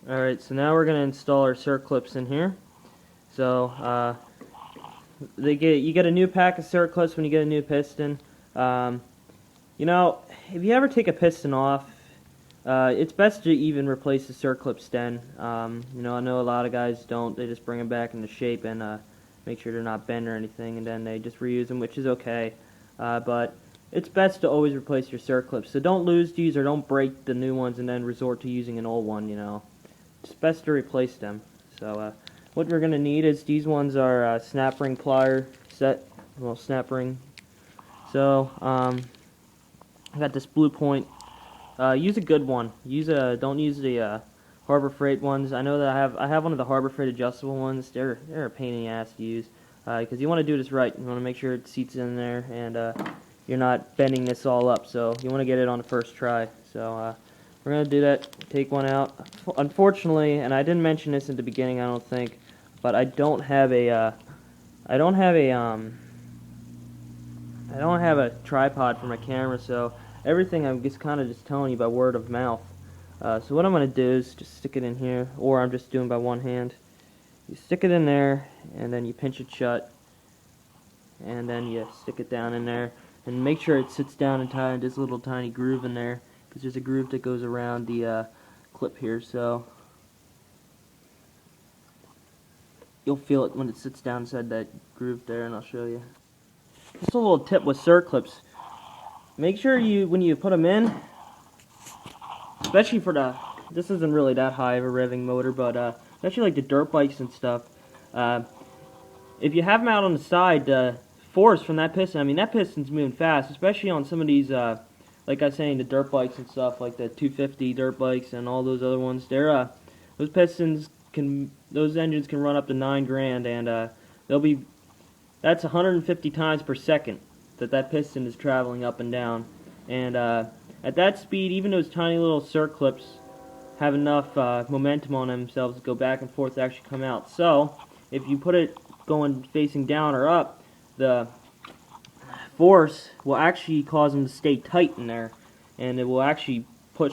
Alright, so now we're going to install our circlips in here. So, you get a new pack of circlips when you get a new piston. You know, if you ever take a piston off, it's best to even replace the circlip stem. You know, I know a lot of guys don't. They just bring them back into shape and make sure they're not bent or anything, and then they just reuse them, which is okay. But it's best to always replace your circlips. So don't lose these or don't break the new ones and then resort to using an old one, you know. It's best to replace them. So what we're going to need is these ones are snap ring plier set, well, snap ring. So I got this Blue Point. Use a good one. Don't use the Harbor Freight ones. I know that I have one of the Harbor Freight adjustable ones. They're a pain in the ass to use because you want to do this right. You want to make sure it seats in there and you're not bending this all up. So you want to get it on the first try. So we're going to do that, take one out. Unfortunately, and I didn't mention this at the beginning, I don't think, but I don't have a tripod for my camera, so everything I'm just kind of just telling you by word of mouth. So what I'm going to do is just stick it in here, or I'm just doing by one hand. You stick it in there, and then you pinch it shut, and then you stick it down in there, and make sure it sits down inside this little tiny groove in there, because there's a groove that goes around the clip here, so you'll feel it when it sits down inside that groove there, and I'll show you. Just a little tip with circlips. Make sure when you put them in, especially for this isn't really that high of a revving motor, but especially like the dirt bikes and stuff, if you have them out on the side, the force from that piston, I mean, that piston's moving fast, especially on some of these, like I was saying, the dirt bikes and stuff, like the 250 dirt bikes and all those other ones. Those engines can run up to 9 grand, and that's 150 times per second that piston is traveling up and down. And at that speed, even those tiny little circlips have enough momentum on themselves to go back and forth to actually come out. So if you put it going facing down or up, the force will actually cause them to stay tight in there, and it will actually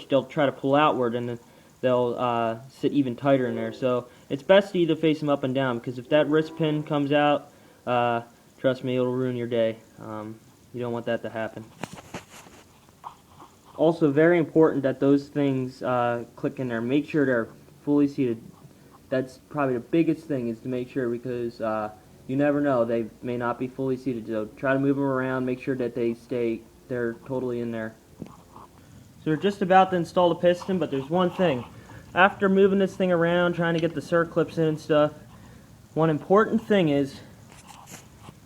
they'll try to pull outward, and they'll sit even tighter in there. So it's best to either face them up and down, because if that wrist pin comes out, trust me, it'll ruin your day. You don't want that to happen. Also, very important that those things click in there. Make sure they're fully seated. That's probably the biggest thing, is to make sure, because you never know, they may not be fully seated. So try to move them around, make sure that they're totally in there. So we're just about to install the piston, but there's one thing. After moving this thing around, trying to get the circlips in and stuff, one important thing is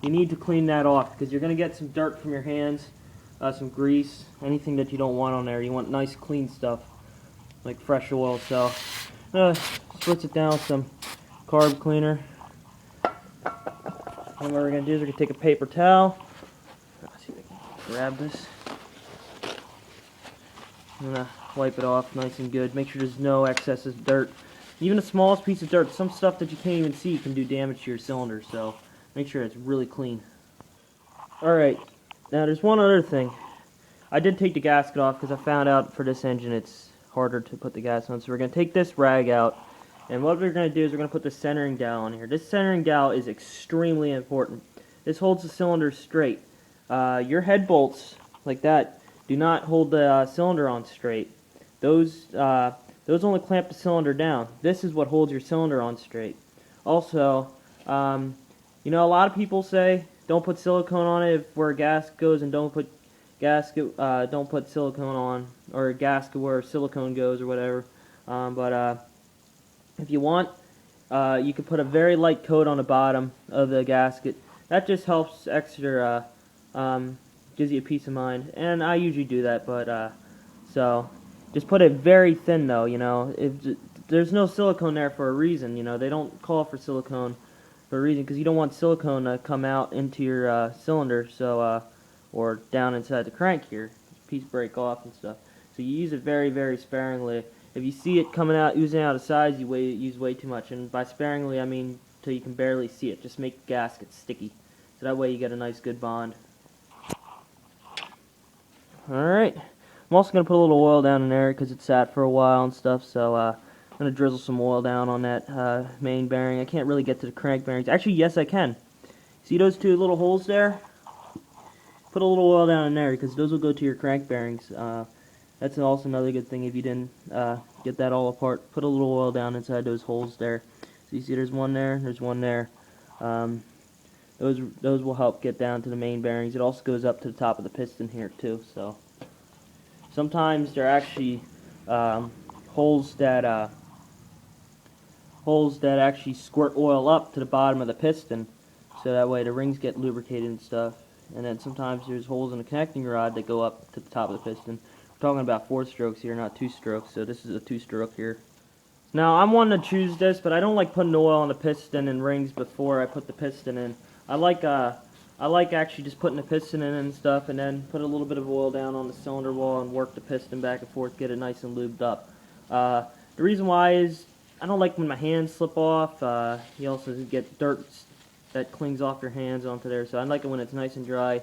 you need to clean that off, because you're going to get some dirt from your hands, some grease, anything that you don't want on there. You want nice clean stuff, like fresh oil. So spritz it down with some carb cleaner. And what we're going to do is we're going to take a paper towel. Let's see if I can grab this. I'm going to wipe it off nice and good. Make sure there's no excess of dirt. Even the smallest piece of dirt, some stuff that you can't even see, can do damage to your cylinder. So make sure it's really clean. Alright, now there's one other thing. I did take the gasket off because I found out for this engine it's harder to put the gas on. So we're going to take this rag out. And what we're going to do is we're going to put the centering dowel on here. This centering dowel is extremely important. This holds the cylinder straight. Your head bolts, like that, do not hold the cylinder on straight. Those only clamp the cylinder down. This is what holds your cylinder on straight. Also, you know, a lot of people say don't put silicone on it where a gasket goes, and don't put silicone on, or a gasket where silicone goes, or whatever. But if you want, you can put a very light coat on the bottom of the gasket. That just helps extra, gives you a peace of mind. And I usually do that, but so just put it very thin, though. You know, there's no silicone there for a reason. You know, they don't call for silicone for a reason, because you don't want silicone to come out into your cylinder, so or down inside the crank here, piece break off and stuff. So you use it very, very sparingly. If you see it coming out, oozing out of size, you use way too much. And by sparingly, I mean till you can barely see it. Just make the gasket sticky, so that way you get a nice, good bond. Alright, I'm also going to put a little oil down in there because it sat for a while and stuff, so going to drizzle some oil down on that main bearing. I can't really get to the crank bearings. Actually, yes, I can. See those two little holes there? Put a little oil down in there because those will go to your crank bearings. That's also another good thing if you didn't get that all apart. Put a little oil down inside those holes there. So you see there's one there. Those will help get down to the main bearings. It also goes up to the top of the piston here too. So sometimes there are actually holes that actually squirt oil up to the bottom of the piston, so that way the rings get lubricated and stuff. And then sometimes there's holes in the connecting rod that go up to the top of the piston. We're talking about 4 strokes here, not 2 strokes. So this is a 2-stroke here. Now I'm wanting to choose this, but I don't like putting oil on the piston and rings before I put the piston in. I like actually just putting the piston in and stuff, and then put a little bit of oil down on the cylinder wall and work the piston back and forth, get it nice and lubed up. The reason why is I don't like when my hands slip off. You also get dirt that clings off your hands onto there, so I like it when it's nice and dry,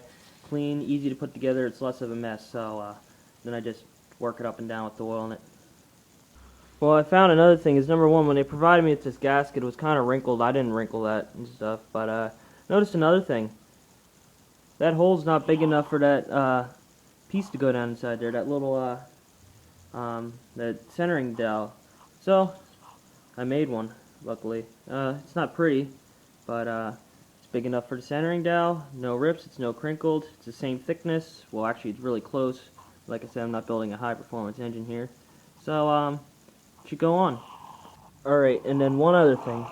clean, easy to put together. It's less of a mess. So then I just work it up and down with the oil in it. Well, I found another thing is, number one, when they provided me with this gasket, it was kind of wrinkled. I didn't wrinkle that and stuff, but noticed another thing. That hole's not big enough for that piece to go down inside there, that little that centering dowel. So I made one, luckily. It's not pretty, but it's big enough for the centering dowel. No rips, it's no crinkled, it's the same thickness. Well, actually, it's really close. Like I said, I'm not building a high-performance engine here. So, should go on. Alright, and then one other thing.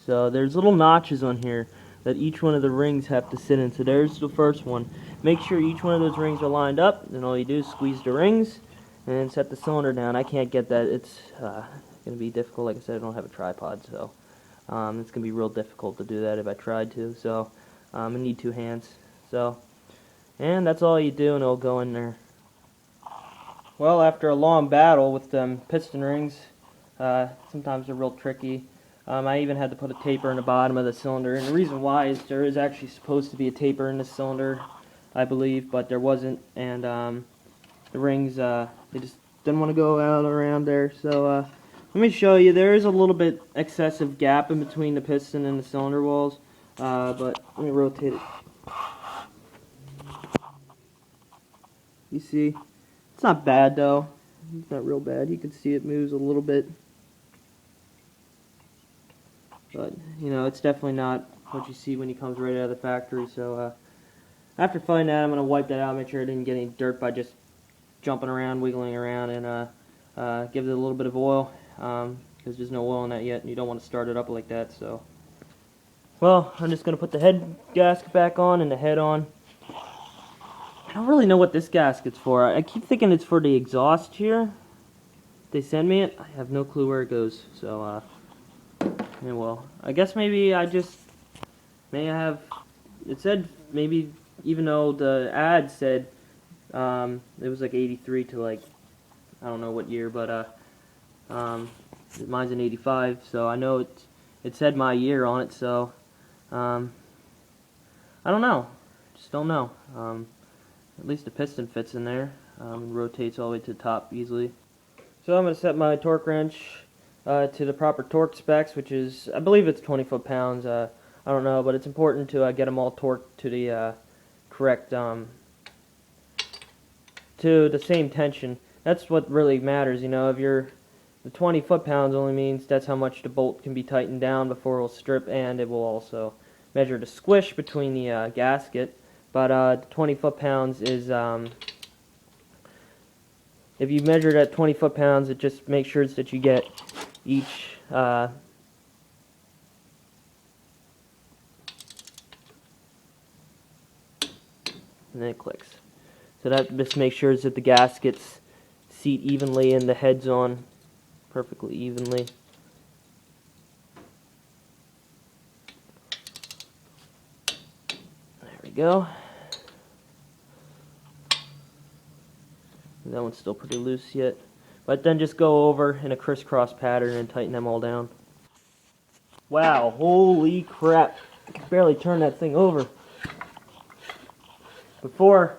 So there's little notches on here that each one of the rings have to sit in. So there's the first one. Make sure each one of those rings are lined up. Then all you do is squeeze the rings and then set the cylinder down. I can't get that. It's going to be difficult. Like I said, I don't have a tripod, so it's going to be real difficult to do that if I tried to. So I need 2 hands. So, and that's all you do, and it'll go in there. Well, after a long battle with them piston rings, sometimes they're real tricky. I even had to put a taper in the bottom of the cylinder, and the reason why is there is actually supposed to be a taper in the cylinder, I believe, but there wasn't, and the rings, they just didn't want to go out around there. So let me show you. There is a little bit excessive gap in between the piston and the cylinder walls, but let me rotate it. You see, it's not bad though. It's not real bad. You can see it moves a little bit. But, you know, it's definitely not what you see when he comes right out of the factory. So, after filling that, I'm going to wipe that out, make sure I didn't get any dirt by just jumping around, wiggling around, and give it a little bit of oil, because there's no oil in that yet, and you don't want to start it up like that. So, well, I'm just going to put the head gasket back on and the head on. I don't really know what this gasket's for. I keep thinking it's for the exhaust here. They send me it. I have no clue where it goes. So, yeah, well, I guess maybe I just may have. It said maybe, even though the ad said it was like 83 to like I don't know what year, but mine's an 85, so I know it said my year on it. So I don't know. Just don't know. At least the piston fits in there. Rotates all the way to the top easily. So I'm going to set my torque wrench to the proper torque specs, which is, I believe it's 20 foot-pounds. I don't know, but it's important to get them all torqued to the correct, to the same tension. That's what really matters, you know. If you're, the 20 foot-pounds only means that's how much the bolt can be tightened down before it will strip, and it will also measure the squish between the gasket. But 20 foot-pounds is, if you measure it at 20 foot-pounds, it just makes sure that you get each, and then it clicks. So that just makes sure that the gaskets seat evenly and the head's on perfectly evenly. There we go. That one's still pretty loose yet. But then just go over in a crisscross pattern and tighten them all down. Wow, holy crap. I can barely turn that thing over. Before,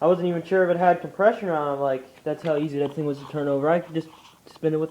I wasn't even sure if it had compression on it. Like, that's how easy that thing was to turn over. I could just spin it with my